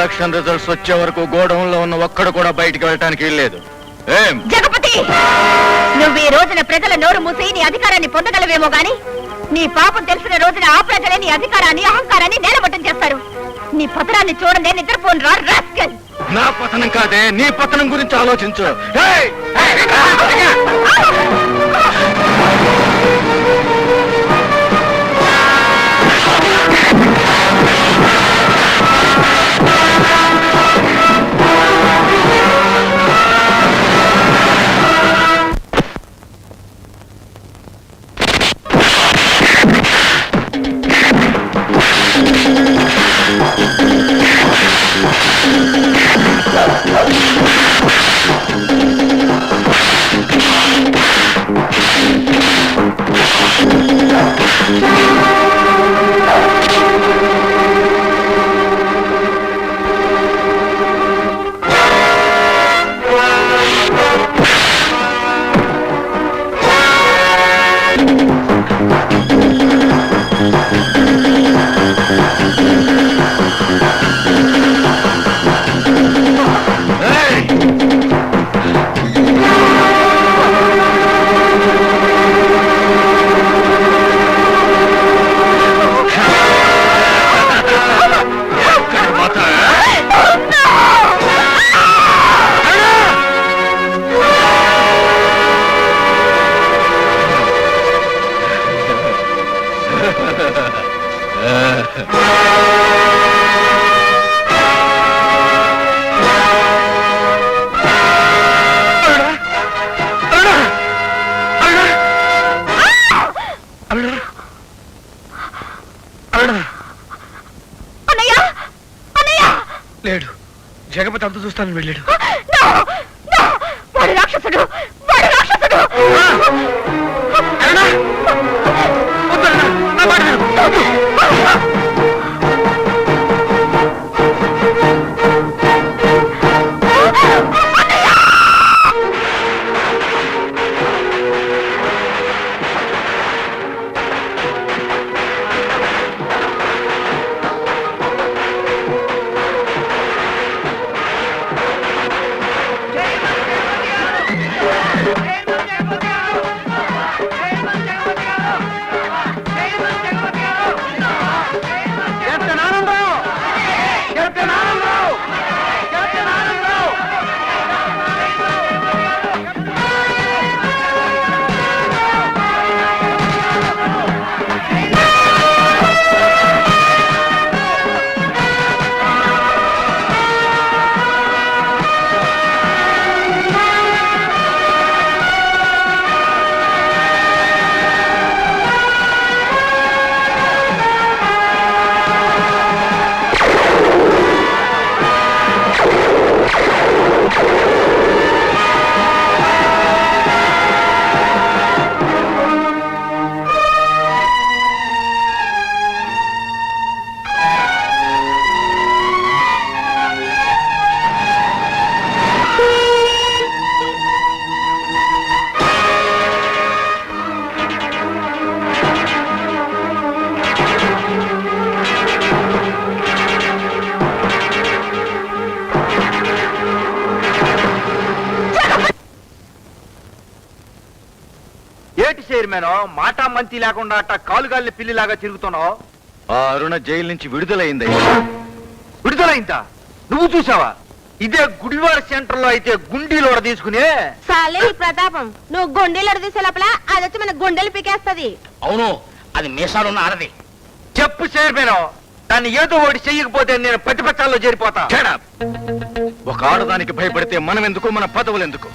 Election results వచ్చే వరకు godown లో ఉన్న ఒక్కడు కూడా బయటికి వెళ్ళటానికి వీల్లేదు. జగపతి, నువ్వు ఈ రోజున ప్రజల నోరు మూసి నీ అధికారాన్ని పొందగలవేమో గాని నీ పాపం తెలిసిన రోజున ఆ ప్రజలే నీ అధికారాన్ని అహంకారాన్ని నేలమట్టం చేస్తారు. నీ పతనాన్ని చూడండి, నిద్రపోను రా రాస్కల్. నా పతనం కాదే, నీ పతనం గురించి ఆలోచించు. లేడు, జగపతి అంత చూస్తానని వెళ్ళాడు. వాడు రాక్షసుడు, వాడు రాక్షసుడు. మాటా మంతి లేకుండా అట్ట కాలుగాల్ని పిల్లిలాగా తిరుగుతున్నావు. ఆ అరుణ జైలు నుంచి విడుదలైంది. విడుదలైందా? నువ్వు చూసావా? ఇదే గుడివాడ సెంటర్ లో అయితే గుండీలో తీసుకునే సాలే ప్రతాపం. నువ్వు గుండెలు తీసే లోపల అది వచ్చి మన గుండెలు పీకేస్తది. అవును, అది మీసాలున్న ఆడది. చెప్పు చైర్మన్, దాన్ని ఏదో ఒకటి చెయ్యకపోతే నేను ప్రతిపక్షాల్లో చేరిపోతా. ఒక ఆడదానికి భయపడితే మనం ఎందుకు, మన పదవులు ఎందుకు?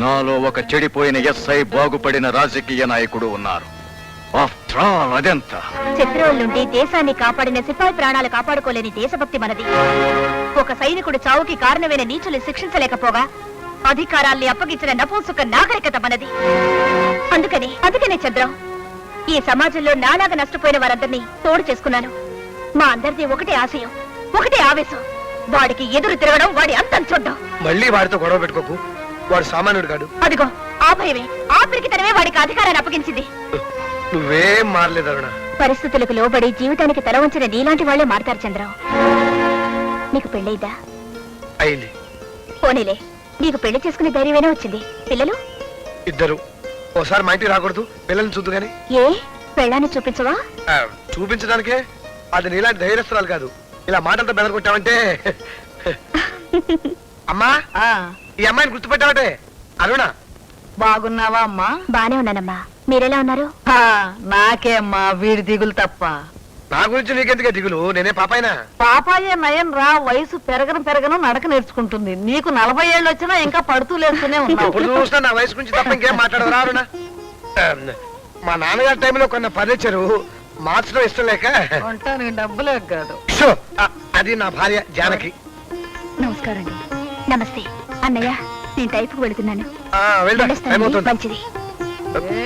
నాలో ఒక చెడిపోయిన ఎస్ఐ బాగుపడిన రాజకీయ నాయకుడు ఉన్నారు. ఆఫ్టర్ ఆల్ అదెంత శత్రువుల నుండి దేశాన్ని కాపాడిన సిపాయి ప్రాణాలు కాపాడుకోలేని దేశభక్తి మనది. ఒక సైనికుడు చావుకి కారణమైన నీచులు శిక్షించలేకపోగా అధికారాల్ని అప్పగించిన నపుంసక నాగరికత మనది. అందుకనే చంద్రం, ఈ సమాజంలో నాలాగా నష్టపోయిన వారందరినీ తోడు చేసుకున్నాను. మా అందరిది ఒకటే ఆశయం, ఒకటే ఆవేశం. వాడికి ఎదురు తిరగడం, వాడి అంతం చూడ్డం. మళ్ళీ వాడితో గొడవ పెట్టుకోకు, వాడు సామాన్యుడు కాడు. అదిగో ఆ భయమే, ఆ పిరికితనమే వాడికి అధికారాన్ని అప్పగించింది. నువ్వేం మారలేదు అరుణ. పరిస్థితులకు లోబడి జీవితానికి తల వంచిన నీలాంటి వాళ్లే మారతారు చంద్రం. నీకు పెళ్ళైందా? అయింది. పోనీలే, నీకు పెళ్లి చేసుకునే ధైర్యమైనా వచ్చింది. పిల్లలు? ఇద్దరు. ఓసారి మా ఇంటికి రాకూడదు, పిల్లల్ని చూద్దు గాని. ఏ పెళ్ళాన్ని చూపించవా? చూపించడానికే. అది నీలాంటి ధైర్యస్తురాలు కాదు. ఇలా మాటలతో బెదరగొట్టావంటే. అమ్మా, ఈ అమ్మాయిని గుర్తుపెట్టావటే? అరుణ. బాగున్నావా అమ్మా? బానే ఉన్నానమ్మా. మీరెలా ఉన్నారు? నాకేమ్మా వీడి దిగులు తప్ప. నా గురించి నీకెందుకే దిగులు? నేనే పాపాయినా? పాపాయే నయం రా. వయసు పెరగను నడక నేర్చుకుంటుంది. నీకు 40 ఏళ్ళు వచ్చినా ఇంకా పడుతూ లేస్తూనే ఉన్నావు. ఇప్పుడు చూసినా నా వయసు గురించి తప్ప ఇంకేం మాట్లాడదు. అరుణ, మా నాన్నగారి టైంలో కొన్న ఫర్నిచరు మార్చడం ఇష్టం లేక. ఉంటానికి డబ్బులే కాదు. షో, అది నా భార్య జానకి. నమస్కారం అండి. నమస్తే అన్నయ్య. నేను టైపుకు వెళుతున్నాను. వెళ్దాం, టైం వెళ్ళొస్తానండి. అవుతుంది. మంచిది.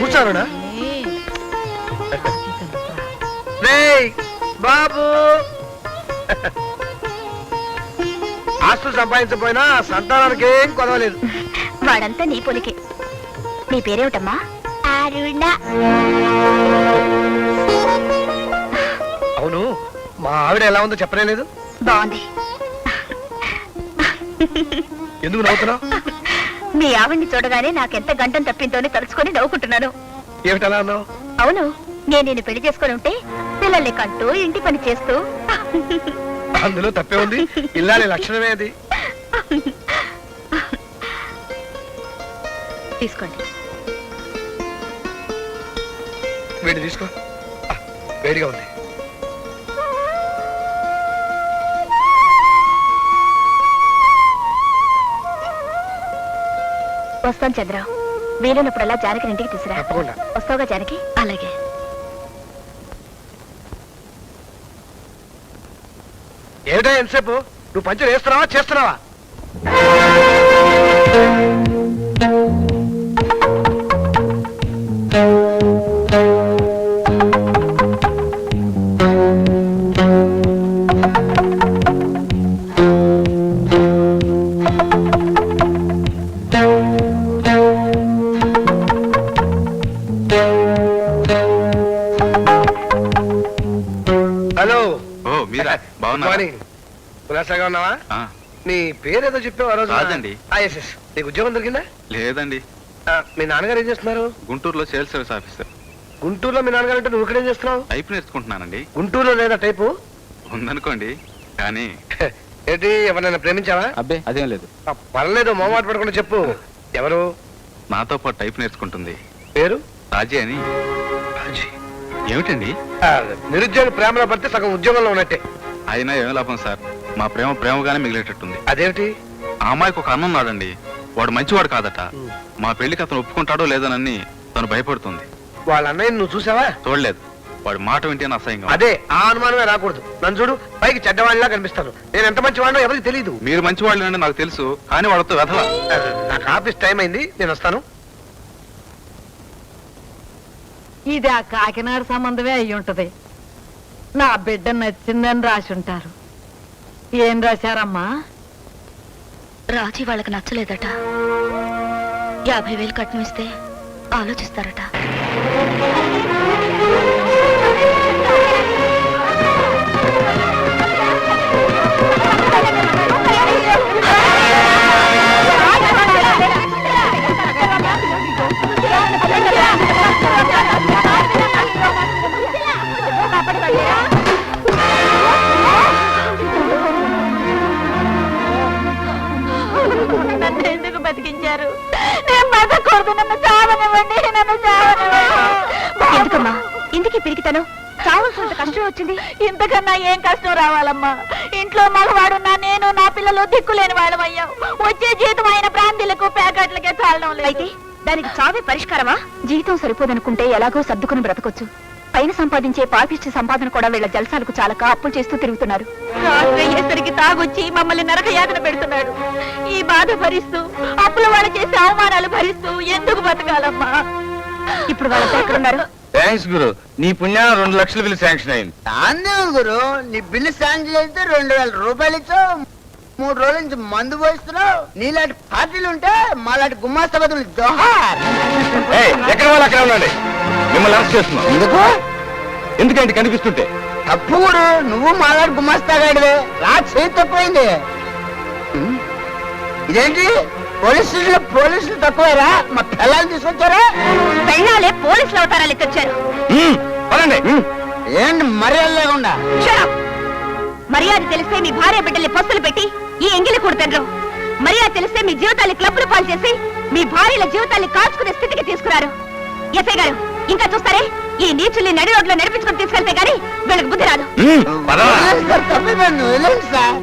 కూర్చోరునా? రేయ్ బాబు, ఆస్తులు సంపాదించకపోయినా సంతానానికి ఏం కొదవలేదు. వాడంతా నీ పొలికే. నీ పేరేమిటమ్మా? అరుణ. అవును, మా ఆవిడ ఎలా ఉందో చెప్పలేదు. బాగుంది. ఎందుకు నవ్వుతున్నావు? మీ ఆవిడ్ని చూడగానే నాకెంత గంటం తప్పింతోనే తలుచుకొని నవ్వుకుంటున్నాను. ఏమిటలా అన్నావు? అవును, నేను నిన్ను పెళ్లి చేసుకొని ఉంటే పిల్లల్ని కంటూ ఇంటి పని చేస్తూ. అందులో తప్పే ఉంది. ఇల్లాలి లక్షణమే అది. తీసుకోండి. వేడి తీసుకో. వేడిగా ఉంది. వస్తాను చంద్ర. వీలున్నప్పుడల్లా జానకి ఇంటికి తీసుకురా. తప్పకుండా. వస్తావుగా జానకి? అలాగే. ఏమిటా ఎంతసేపు? నువ్వు పంచర్ వేస్తున్నావా చేస్తున్నావా? హలో. ఓ మీరా? బాగున్నా? కులాసాగా ఉన్నావా? నీ పేరేదో చెప్పావు ఆ రోజు. రాజండి. ఎస్. నీకు ఉద్యోగం దొరికిందా? లేదండి. మీ నాన్నగారు ఏం చేస్తున్నారు? గుంటూరులో సేల్స్ సర్వీస్ ఆఫీసర్. గుంటూరులో మీ నాన్నగారు అంటే నువ్వు ఇక్కడేం చేస్తున్నావు? టైప్ నేర్చుకుంటున్నానండి. గుంటూరులో లేదా టైపు? ఉందనుకోండి, కానీ ఏంటి, ఎవరైనా ప్రేమించావా? అబ్బే అదేం లేదు. పర్లేదు, మొహమాట పడకుండా చెప్పు. ఎవరు? నాతో పాటు టైప్ నేర్చుకుంటుంది. పేరు? రాజీ అని. ఏమిటండి? నిరుద్యోగ ప్రేమలో పడితే సగం ఉద్యోగంలో ఉన్నట్టే. అయినా ఏం లాభం సార్, మా ప్రేమ ప్రేమగానే మిగిలేటట్టుంది. అదేమిటి? ఆ అమ్మాయికి ఒక అన్న ఉన్నాడండి, వాడు మంచివాడు కాదట. మా పెళ్లికి అతను ఒప్పుకుంటాడో లేదనని తను భయపడుతుంది. వాళ్ళ అన్నయ్య నువ్వు చూసావా? చూడలేదు. వాడి మాట వింటే అసహ్యంగా. అదే, ఆ అనుమానమే రాకూడదు. నన్ను చూడు, పైకి చెడ్డవాళ్ళలా కనిపిస్తాను. నేను ఎంత మంచివాడినో ఎవరికి తెలియదు. మీరు మంచివాళ్ళు అంటే నాకు తెలుసు, కానీ వాడితో వెధల. నాకు ఆఫీస్ టైం అయింది, నేను వస్తాను. ఇది ఆ కాకినాడ సంబంధమే అయి ఉంటది. నా బిడ్డ నచ్చిందని రాసి ఉంటారు. ఏం రాశారమ్మా? రాజీ వాళ్ళకి నచ్చలేదట. 50,000 కట్నం ఇస్తే ఆలోచిస్తారట. నన్ను ఎందుకు బతికించారు? నేను బతకూడదు. నన్ను చావనివ్వండి. ఎందుకమ్మా ఇందుకే పిరికితను? చావాల్సినంత కష్టం వచ్చింది. ఇంతకన్నా ఏం కష్టం రావాలమ్మా? ఇంట్లో మగవాడున్నా నేను, నా పిల్లలు దిక్కులేని వాళ్ళం అయ్యాం. వచ్చే జీతం అయిన ప్రాంతీలకు ప్యాకెట్లకే చాలడం లేదు. అయితే దానికి చావే పరిష్కారమా? జీవితం సరిపోదనుకుంటే ఎలాగో సర్దుకుని బ్రతకొచ్చు. పైన సంపాదించే పాపిష్టి సంపాదన కూడా వీళ్ళ జలసాలకు చాలక అప్పులు చేస్తూ తిరుగుతున్నారు. రాత్రయ్యేసరికి తాగొచ్చి మమ్మల్ని నరకయాతన పెడుతున్నాడు. ఈ బాధ భరిస్తూ, అప్పుల వాళ్ళు చేసే అవమానాలు భరిస్తూ ఎందుకు బతకాలమ్మా? ఇప్పుడు వాళ్ళతో ఎక్కడున్నారు? థ్యాంక్స్ గురు, నీ పుణ్యాన 2 లక్షల బిల్లు శాంక్షన్ అయింది. అందే గురు, నీ బిల్లు శాంక్షన్ అయితే 2,000 రూపాయలు ఇచ్చావు. 3 రోజుల నుంచి మందు పోయిస్తున్నావు. నీలాంటి పార్టీలు ఉంటే మాలాంటి గుమ్మాస్త బదులు జోహార్. ఎక్కడ వాళ్ళు అక్కడ ఉండండి. మిమ్మల్ని అరెస్ట్ చేస్తున్నాం. ఎందుకు? ఎందుకంటే కనిపిస్తుంటే తప్పు గురు, నువ్వు మాలాడు గుమ్మస్తాగాడివే, రా చేయి తక్కువైంది. ఇదేంటి పోలీస్ స్టేషన్ పోలీసులు తక్కువేరా, మా పిల్లలు తీసుకొచ్చారా? పెళ్ళాలే పోలీసులు అవతారాలు ఎత్తొచ్చారు. పదండి. ఏంటి మర్యాద లేకుండా? Shut up! మర్యాద తెలిస్తే మీ భార్య బిడ్డల్ని పస్తులు పెట్టి ఈ ఎంగిలి కూడుతండ్రు. మర్యాద తెలిస్తే మీ జీవితాన్ని క్లబ్లు పాలు చేసి మీ భార్యల జీవితాన్ని కాల్చుకునే స్థితికి తీసుకురారు. ఎస్ఐ గారు, ఇంకా చూస్తారే? ఈ నీచుల్ని నడి రోడ్లో నడిపించుకుని తీసుకెళ్తే గానీ వీళ్ళకి బుద్ధి రాదు. పోలీసు గారు తప్పిపోయింది, వదిలేండి సార్.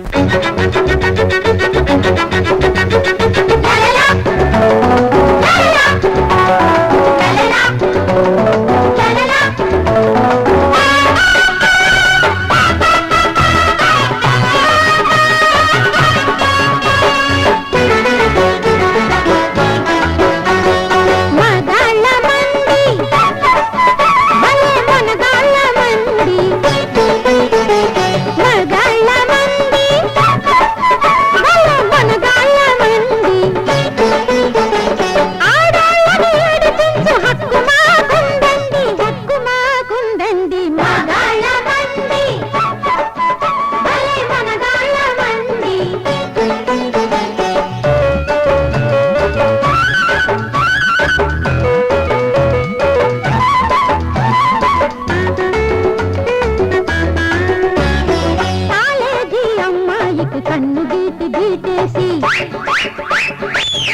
కన్ను గీటి గీటేసి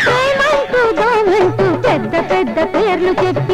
ప్రేమంటూ దోమంటూ పెద్ద పెద్ద పేర్లు చెప్పి